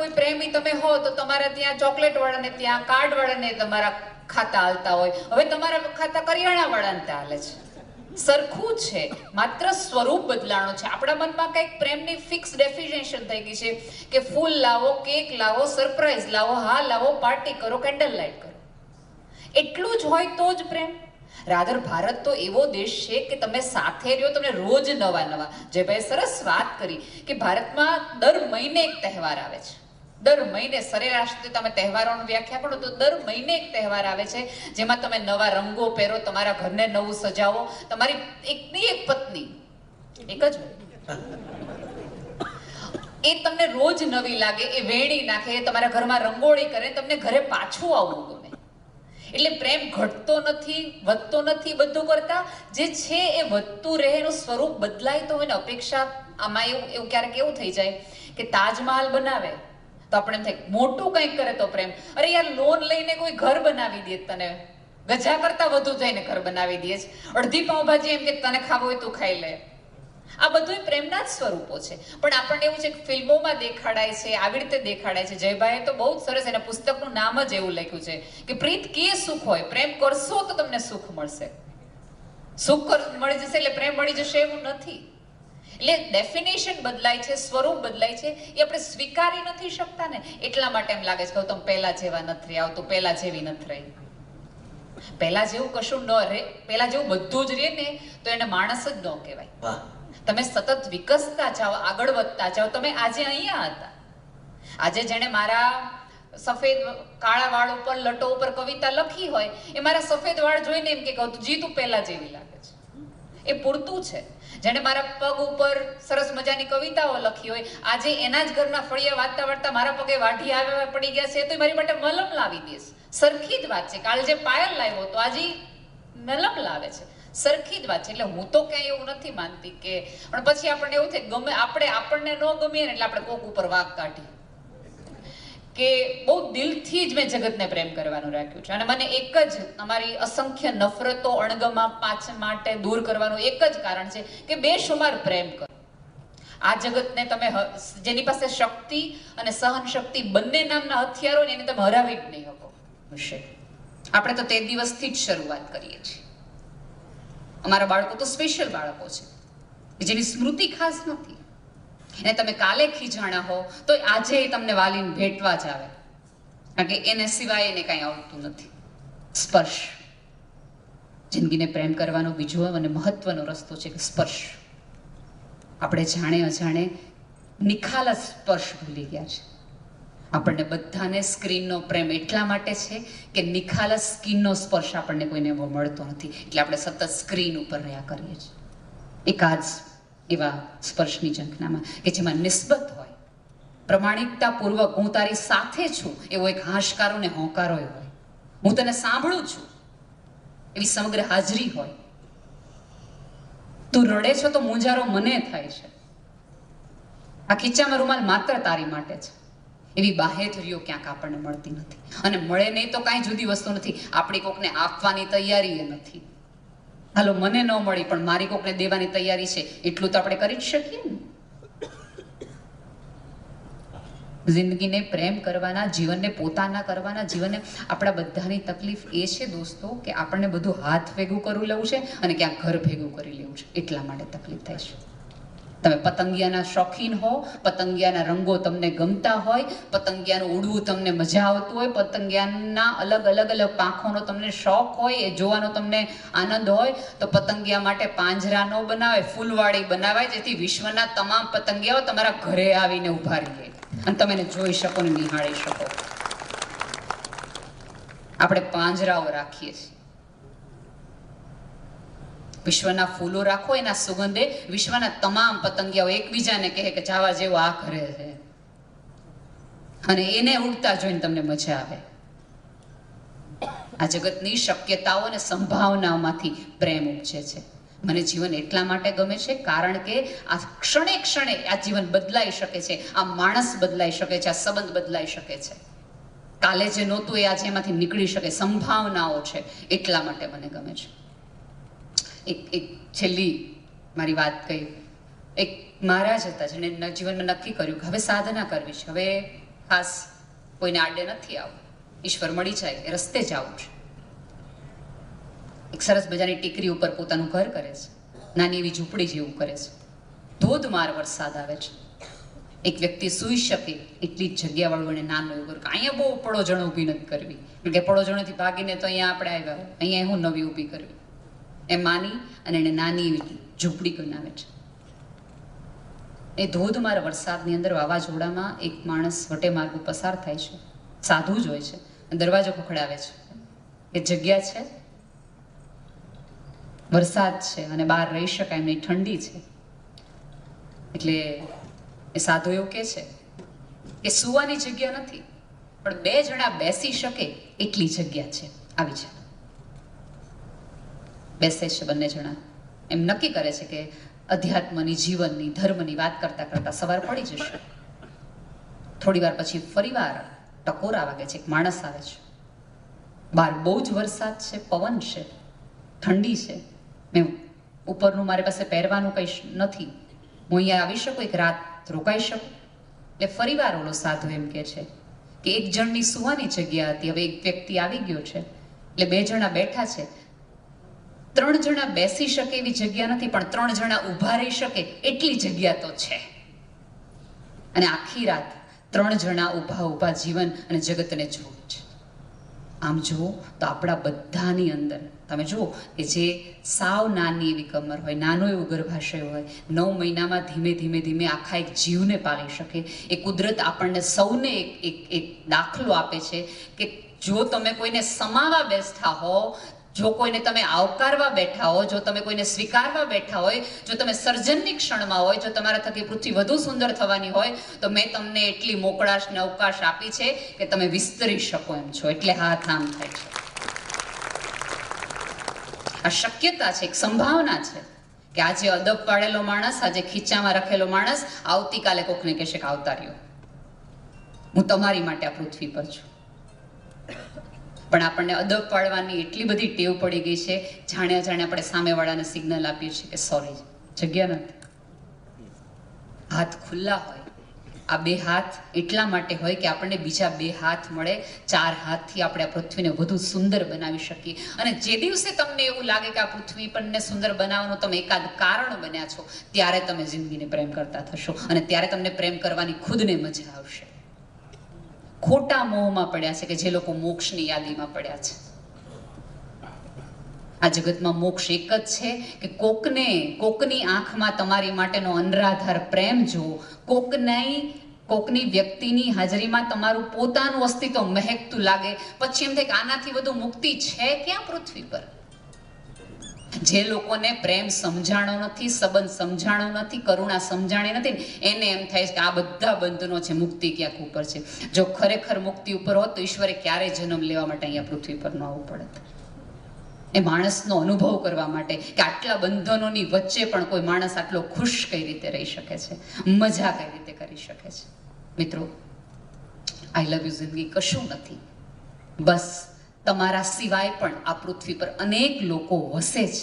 કોઈ પ્રેમી તમે હો તો તમારા ત્યાં ચોકલેટ વાળાને ત્યાં કાર્ડ વાળાને તમારા ખાતા હાલતા હોય, હવે તમારા ખાતા કરિયાણા વાળાને હાલે છે. સરખું છે, માત્ર સ્વરૂપ બદલાણો છે. આપણા મનમાં કંઈક પ્રેમની ફિક્સ ડેફિનેશન થઈ ગઈ છે કે ફૂલ લાવો, કેક લાવો, સરપ્રાઈઝ લાવો, હા લાવો, પાર્ટી કરો, કેન્ડલ લાઇટ કરો. એટલું જ હોય તો જ પ્રેમ. રાધર ભારત તો એવો દેશ છે કે તમે સાથે રહ્યો તમને રોજ નવા નવા. જયભાઈ સરસ વાત કરી કે ભારતમાં દર મહિને એક તહેવાર આવે છે. દર મહિને સરેરાશ તમે તહેવારોની વ્યાખ્યા કરો તો દર મહિને એક તહેવાર આવે છે જેમાં તમે નવા રંગો પહેરો, તમારા ઘરને નવું સજાવો. તમારી એકની એક પત્ની એક જ હોય, એ તમને રોજ નવી લાગે, એ વેણી નાખે, તમારા ઘરમાં રંગોળી કરે, તમને ઘરે પાછું આવવું ગમે. એટલે પ્રેમ ઘટતો નથી, વધતો નથી. બધું કરતા જે છે એ વધતું રહે, એનું સ્વરૂપ બદલાય તો એને અપેક્ષા. આમાં એવું ક્યારેક એવું થઈ જાય કે તાજમહાલ બનાવે તો આપણે એમ થાય મોટું કંઈક કરે તો પ્રેમ. અરે યાર, લોન લઈને કોઈ ઘર બનાવી દે, તને ગજા કરતા વધુ થઈને ઘર બનાવી દે છે. અડધી પાઉંભાજી એમ કે તને ખાવું હોય તું ખાઈ લે. આ બધું પ્રેમના જ સ્વરૂપો છે. પણ આપણને એવું છે કે ફિલ્મોમાં દેખાડાય છે, આવી રીતે દેખાડાય છે. જયભાઈએ તો બહુ જ સરસ એના પુસ્તકનું નામ જ એવું લખ્યું છે કે પ્રીત કે સુખ હોય, પ્રેમ કરશો તો તમને સુખ મળશે. સુખ મળી જશે એટલે પ્રેમ મળી જશે એવું નથી. એટલે ડેફિનેશન બદલાય છે, સ્વરૂપ બદલાય છે, એ આપણે સ્વીકારી નથી શકતા ને. એટલા માટે એમ લાગે છે કે તમે પહેલા જેવા નથી રહ્યા, તું પહેલા જેવી નથી રહી. પહેલા જેવું કશું ન રહે, પહેલા જેવું બધું જ રહે ને તો એને માણસ જ ન કહેવાય. તમે સતત વિકસતા જાઓ, આગળ વધતા જાઓ. તમે આજે અહીંયા હતા, આજે જેણે મારા સફેદ કાળા વાળ ઉપર લટો ઉપર કવિતા લખી હોય એ મારા સફેદ વાળ જોઈને એમ કે કહું જી તું પહેલા જેવી લાગે છે, એ પૂરતું છે. જેણે મારા પગ ઉપર સરસ મજાની કવિતાઓ લખી હોય, આજે એના જ ઘરના ફળિયા વાંચતા વાંચતા મારા પગે વાઢી આવ્યા પડી ગયા છે તો મારી માટે મલમ લાવી દે છે. સરખી જ વાત છે. કાલે જે પાયલ લાવ્યો તો આજે મલમ લાવે છે. સરખી જ વાત છે. એટલે હું તો ક્યાંય એવું નથી માનતી કે, પણ પછી આપણને એવું થાય ગમે આપણને ન ગમીએ ને એટલે આપણે કોક ઉપર વાંક કાઢીએ કે બહુ દિલથી જ મેં જગતને પ્રેમ કરવાનું રાખ્યું છે. અને મને એક જ અમારી અસંખ્ય નફરતો અણગમા પાછ માટે દૂર કરવાનું એક જ કારણ છે કે બેશુમાર પ્રેમ કરો. આ જગતને તમે જેની પાસે શક્તિ અને સહન શક્તિ બંને નામના હથિયારો ને એને તમે હરાવી જ નહીં શકો. આપણે તો તે દિવસથી જ શરૂઆત કરીએ છીએ. અમારા બાળકો તો સ્પેશિયલ બાળકો છે જેની સ્મૃતિ ખાસ નથી. અને તમે કાલે ખીજાણા હો તો આજે તમને વાલીને ભેટવા જ આવે, કારણ કે એને સિવાય એને કાંઈ આવતું નથી. સ્પર્શ જિંદગીને પ્રેમ કરવાનો બીજો અને મહત્વનો રસ્તો છે કે સ્પર્શ. આપણે જાણે અજાણે નિખાલસ સ્પર્શ ભૂલી ગયા છે. આપણને બધાને સ્ક્રીનનો પ્રેમ એટલા માટે છે કે નિખાલસ સ્કિનનો સ્પર્શ આપણને કોઈને મળતો નથી, એટલે આપણે સતત સ્ક્રીન ઉપર રહ્યા કરીએ છીએ. એકાદ એવા સ્પર્શની ઝંખનામાં કે જેમાં નિસ્બત હોય, પ્રમાણિકતાપૂર્વક હું તારી સાથે છું એવો એક હાશકારો ને હોંકારો હોય, હું તને સાંભળું છું એવી સમગ્ર હાજરી હોય. તું રડે છો તો મૂંઝારો મને થાય છે, આ ખીચામાં રૂમાલ માત્ર તારી માટે છે એવી બાહેધરીઓ ક્યાંક આપણને મળતી નથી. અને મળે નહીં તો કાંઈ જુદી વસ્તુ નથી, આપણી કોકને આપવાની તૈયારી એ નથી. હાલો મને ન મળી પણ મારી કોકને દેવાની તૈયારી છે, એટલું તો આપણે કરી જ શકીએ ને. જિંદગીને પ્રેમ કરવાના, જીવનને પોતાના કરવાના, જીવનને આપણા બધાની તકલીફ એ છે દોસ્તો કે આપણને બધું હાથ ભેગું કરી લેવું છે અને ક્યાંક ઘર ભેગું કરી લેવું છે, એટલા માટે તકલીફ થાય છે. તમે પતંગિયાના શોખીન હો, પતંગિયાના રંગો તમને ગમતા હોય, પતંગિયાનું ઉડવું તમને મજા આવતું હોય, પતંગિયાના અલગ અલગ પાંખોનો તમને શોખ હોય, એ જોવાનો તમને આનંદ હોય, તો પતંગિયા માટે પાંજરા ન બનાવે, ફૂલવાડી બનાવાય જેથી વિશ્વના તમામ પતંગિયાઓ તમારા ઘરે આવીને ઉભા રહીએ અને તમે એને જોઈ શકો ને નિહાળી શકો. આપણે પાંજરાઓ રાખીએ છીએ. વિશ્વના ફૂલો રાખો, એના સુગંધે વિશ્વના તમામ પતંગિયાઓ એકબીજાને કહે કે જાવા જેવો આ કરે છે, અને એને ઉડતા જોઈને તમને મજા આવે. આ જગતની શક્યતાઓ અને સંભાવનાઓમાંથી પ્રેમ ઉપજે છે. મને જીવન એટલા માટે ગમે છે કારણ કે આ ક્ષણે ક્ષણે આ જીવન બદલાઈ શકે છે, આ માણસ બદલાઈ શકે છે, આ સંબંધ બદલાઈ શકે છે. કાલે જે નહોતું એ આજે એમાંથી નીકળી શકે, સંભાવનાઓ છે, એટલા માટે મને ગમે છે. એક છેલ્લી મારી વાત કહી. એક મહારાજ હતા જેણે જીવનમાં નક્કી કર્યું કે હવે સાધના કરવી છે, હવે ખાસ કોઈને આડે નથી આવવું, ઈશ્વર મળી જાય એ રસ્તે જ આવવું છે. એક સરસ મજાની ટેકરી ઉપર પોતાનું ઘર કરે છે, નાની એવી ઝૂંપડી જેવું કરે છે. ધોધમાર વરસાદ આવે છે. એક વ્યક્તિ સૂઈ શકે એટલી જ જગ્યાવાળું એને નાનું એવું ઘર, અહીંયા બહુ પડોજણ ઊભી નથી કરવી, કારણ કે પડોજણોથી ભાગીને તો અહીંયા આપણે આવ્યા, અહીંયા હું નવી ઊભી કરવી એમ માની અને એને નાની એવી ઝૂંપડી બનાવે છે. એ ધોધમાર વરસાદની અંદર વાવાઝોડામાં એક માણસ વટે માર્ગ પસાર થાય છે, સાધુ જ હોય છે, દરવાજો ખખડાવે છે. એ જગ્યા છે, વરસાદ છે અને બહાર રહી શકાય એમ નહીં, ઠંડી છે. એટલે એ સાધુ એવું કહે છે કે સુવાની જગ્યા નથી, પણ 2 જણા બેસી શકે એટલી જગ્યા છે, આવી છે. બેસે છે બંને જણા, એમ નક્કી કરે છે કે અધ્યાત્મની, જીવનની, ધર્મની વાત કરતા કરતા સવાર પડી જશે. થોડી વાર પછી ફરીવાર ટકોરા વાગે છે, એક માણસ આવે છે. બહાર બહુ જ વરસાદ છે, પવન છે, ઠંડી છે, મેં ઉપરનું મારી પાસે પહેરવાનું કંઈ નથી, હું અહીંયા આવી શકું, એક રાત રોકાઈ શકું? એટલે ફરીવાર ઓલો સાધુ એમ કહે છે કે 1 જણની સુવાની જગ્યા હતી, હવે એક વ્યક્તિ આવી ગયો છે એટલે 2 જણા બેઠા છે. 3 જણા બેસી શકે એવી જગ્યા નથી, પણ 3 જણા ઊભા રહી શકે એટલી જગ્યા તો છે. અને આખી રાત 3 જણા ઊભા જીવન અને જગતને જોવું છે. આમ જુઓ તો આપણા બધાની અંદર તમે જુઓ કે જે સાવ નાની એવી કમર હોય, નાનો એવો ગર્ભાશય હોય, 9 મહિનામાં ધીમે ધીમે આખા એક જીવને પાલી શકે એ કુદરત આપણને સૌને એક દાખલો આપે છે કે જો તમે કોઈને સમાવા બેસતા હો, જો કોઈને તમે આવકારવા બેઠા હો, જો તમે કોઈને સ્વીકારવા બેઠા હોય, જો તમે સર્જનની ક્ષણમાં હોય, જો તમારા થકી પૃથ્વી વધુ સુંદર થવાની હોય, તો મેં તમને એટલી મોકળાશ ને અવકાશ આપી છે કે તમે વિસ્તરી શકો એમ છો. એટલે હાથ આમ થાય છે. આ શક્યતા છે, એક સંભાવના છે કે આજે અદબ પાડેલો માણસ, આજે ખીચામાં રાખેલો માણસ આવતીકાલે કોકને કહેશે કે આવતા રહ્યો, હું તમારી માટે આ પૃથ્વી પર છું. પણ આપણને અદબ પાડવાની એટલી બધી ટેવ પડી ગઈ છે, જાણે આપણે સામેવાળાને સિગ્નલ આપીએ છીએ કે સોરી, જગ્યા નથી. હાથ ખુલ્લા હોય, આ 2 હાથ એટલા માટે હોય કે આપણને બીજા 2 હાથ મળે, 4 હાથથી આપણે આ પૃથ્વીને વધુ સુંદર બનાવી શકીએ. અને જે દિવસે તમને એવું લાગે કે આ પૃથ્વી પરને સુંદર બનાવવાનું તમે એકાદ કારણ બન્યા છો, ત્યારે તમે જિંદગીને પ્રેમ કરતા થશો અને ત્યારે તમને પ્રેમ કરવાની ખુદને મજા આવશે. ખોટા મોહમાં પડ્યા છે કે જે લોકો મોક્ષની યાદીમાં પડ્યા છે. આ જગતમાં મોક્ષ એક જ છે કે કોકની આંખમાં તમારી માટેનો અનરાધાર પ્રેમ જુઓ, કોકની વ્યક્તિની હાજરીમાં તમારું પોતાનું અસ્તિત્વ મહેકતું લાગે, પછી એમ થાય કે આનાથી વધુ મુક્તિ છે ક્યાં પૃથ્વી પર? જે લોકોને પ્રેમ સમજાણો નથી, સંબંધ સમજાણો નથી, કરુણા સમજાણી નથી, એને એમ થાય કે આ બધા બંધનો છે, મુક્તિ ક્યાંક ઉપર છે. જો ખરેખર મુક્તિ ઉપર હોત તો ઈશ્વરે ક્યારેય જન્મ લેવા માટે અહીંયા પૃથ્વી પર ન આવવું પડત. એ માણસનો અનુભવ કરવા માટે કે આટલા બંધનોની વચ્ચે પણ કોઈ માણસ આટલો ખુશ કઈ રીતે રહી શકે છે, મજા કઈ રીતે કરી શકે છે. મિત્રો, આઈ લવ યુ જિંદગી કશું નથી, બસ તમારા સિવાય પણ આ પૃથ્વી પર અનેક લોકો વસે છે.